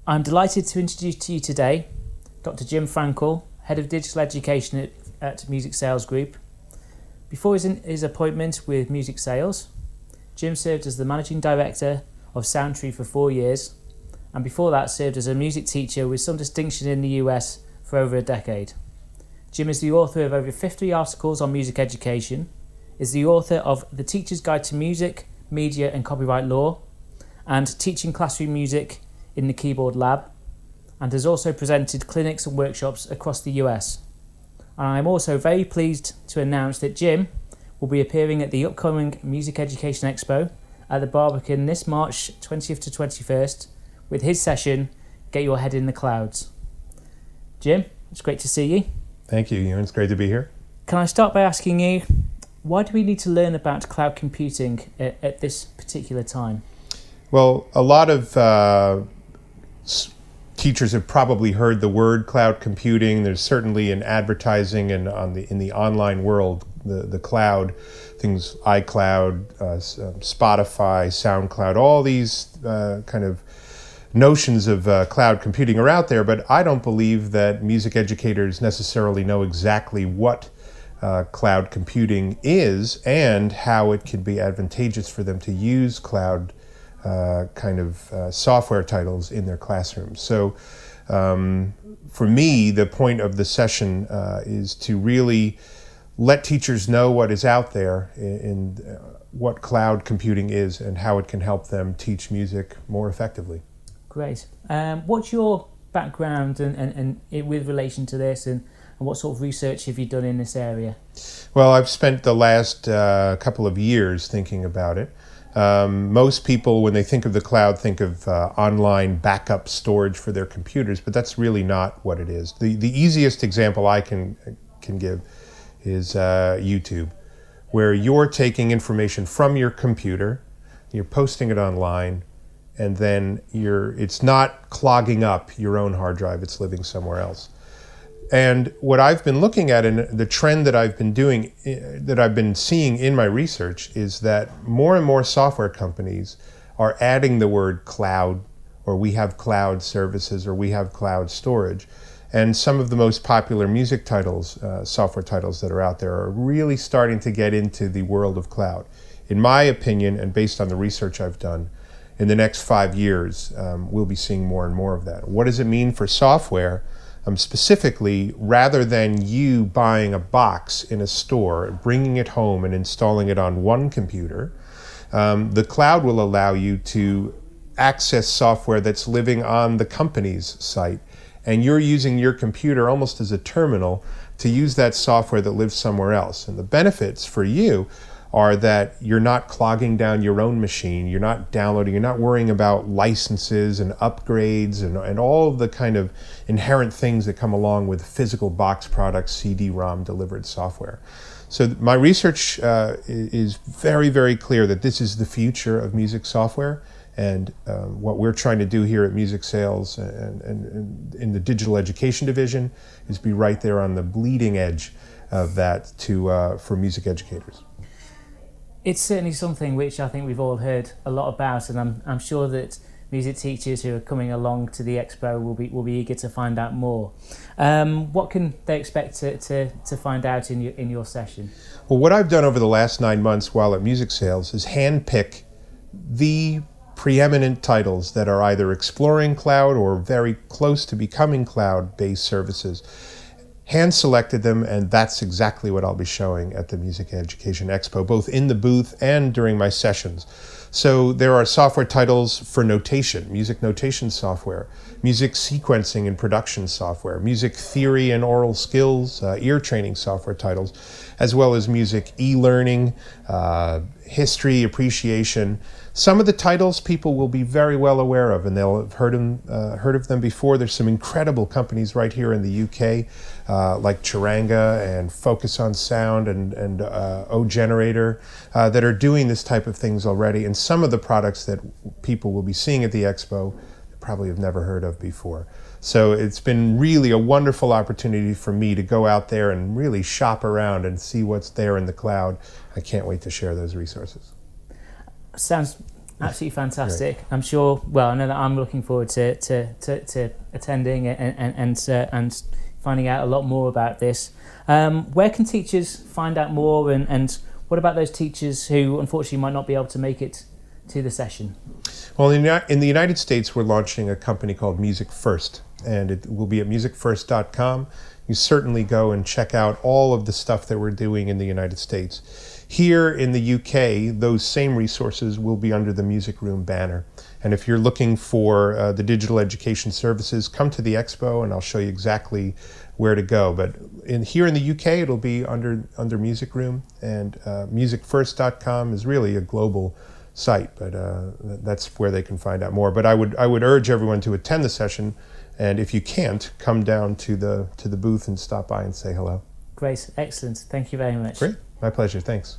I'm delighted to introduce to you today Dr. Jim Frankel, Head of Digital Education at Music Sales Group. Before his appointment with Music Sales, Jim served as the Managing Director of Soundtree for 4 years, and before that served as a music teacher with some distinction in the US for over a decade. Jim is the author of over 50 articles on music education, is the author of The Teacher's Guide to Music, Media and Copyright Law, and Teaching Classroom Music in the Keyboard Lab, and has also presented clinics and workshops across the US. And I'm also very pleased to announce that Jim will be appearing at the upcoming Music Education Expo at the Barbican this March 20th to 21st with his session, Get Your Head in the Clouds. Jim, it's great to see you. Thank you, Ewan. It's great to be here. Can I start by asking you, why do we need to learn about cloud computing at this particular time? Well, a lot of teachers have probably heard the word cloud computing. There's certainly in advertising and in the online world, the cloud, things iCloud, Spotify, SoundCloud, all these kind of notions of cloud computing are out there, but I don't believe that music educators necessarily know exactly what cloud computing is and how it can be advantageous for them to use cloud software titles in their classrooms. So for me, the point of the session is to really let teachers know what is out there in what cloud computing is and how it can help them teach music more effectively. Great. What's your background and with relation to this, and what sort of research have you done in this area? Well, I've spent the last couple of years thinking about it. Most people, when they think of the cloud, think of online backup storage for their computers, but that's really not what it is. The easiest example I can give is YouTube, where you're taking information from your computer, you're posting it online, and then it's not clogging up your own hard drive, it's living somewhere else. And what I've been looking at, and the trend that I've been seeing in my research, is that more and more software companies are adding the word cloud, or we have cloud services, or we have cloud storage. And some of the most popular music titles, software titles that are out there, are really starting to get into the world of cloud. In my opinion, and based on the research I've done, in the next 5 years, we'll be seeing more and more of that. What does it mean for software? Specifically, rather than you buying a box in a store, bringing it home and installing it on one computer, the cloud will allow you to access software that's living on the company's site. And you're using your computer almost as a terminal to use that software that lives somewhere else. And the benefits for you are that you're not clogging down your own machine, you're not downloading, you're not worrying about licenses and upgrades and all of the kind of inherent things that come along with physical box products, CD-ROM delivered software. So my research is very, very clear that this is the future of music software, and what we're trying to do here at Music Sales and in the Digital Education Division is be right there on the bleeding edge of that for music educators. It's certainly something which I think we've all heard a lot about, and I'm sure that music teachers who are coming along to the expo will be eager to find out more. What can they expect to find out in your session? Well, what I've done over the last 9 months while at Music Sales is handpick the preeminent titles that are either exploring cloud or very close to becoming cloud-based services. Hand-selected them, and that's exactly what I'll be showing at the Music Education Expo, both in the booth and during my sessions. So there are software titles for notation, music notation software, music sequencing and production software, music theory and oral skills, ear training software titles, as well as music e-learning, history, appreciation. Some of the titles people will be very well aware of, and they'll have heard of them before. There's some incredible companies right here in the UK, like Charanga and Focus on Sound and O Generator, that are doing this type of things already. And some of the products that people will be seeing at the expo probably have never heard of before. So it's been really a wonderful opportunity for me to go out there and really shop around and see what's there in the cloud. I can't wait to share those resources. Sounds Absolutely fantastic. Great. I'm sure. Well, I know that I'm looking forward to attending and finding out a lot more about this. Where can teachers find out more, and what about those teachers who unfortunately might not be able to make it to the session? Well, in the United States, we're launching a company called Music First, and it will be at musicfirst.com. You certainly go and check out all of the stuff that we're doing in the United States. Here in the UK, those same resources will be under the Music Room banner. And if you're looking for the digital education services, come to the Expo and I'll show you exactly where to go. But here in the UK, it'll be under Music Room, and musicfirst.com is really a global site, but that's where they can find out more. But I would urge everyone to attend the session, and if you can't, come down to the booth and stop by and say hello. Great, excellent. Thank you very much. Great, my pleasure. Thanks.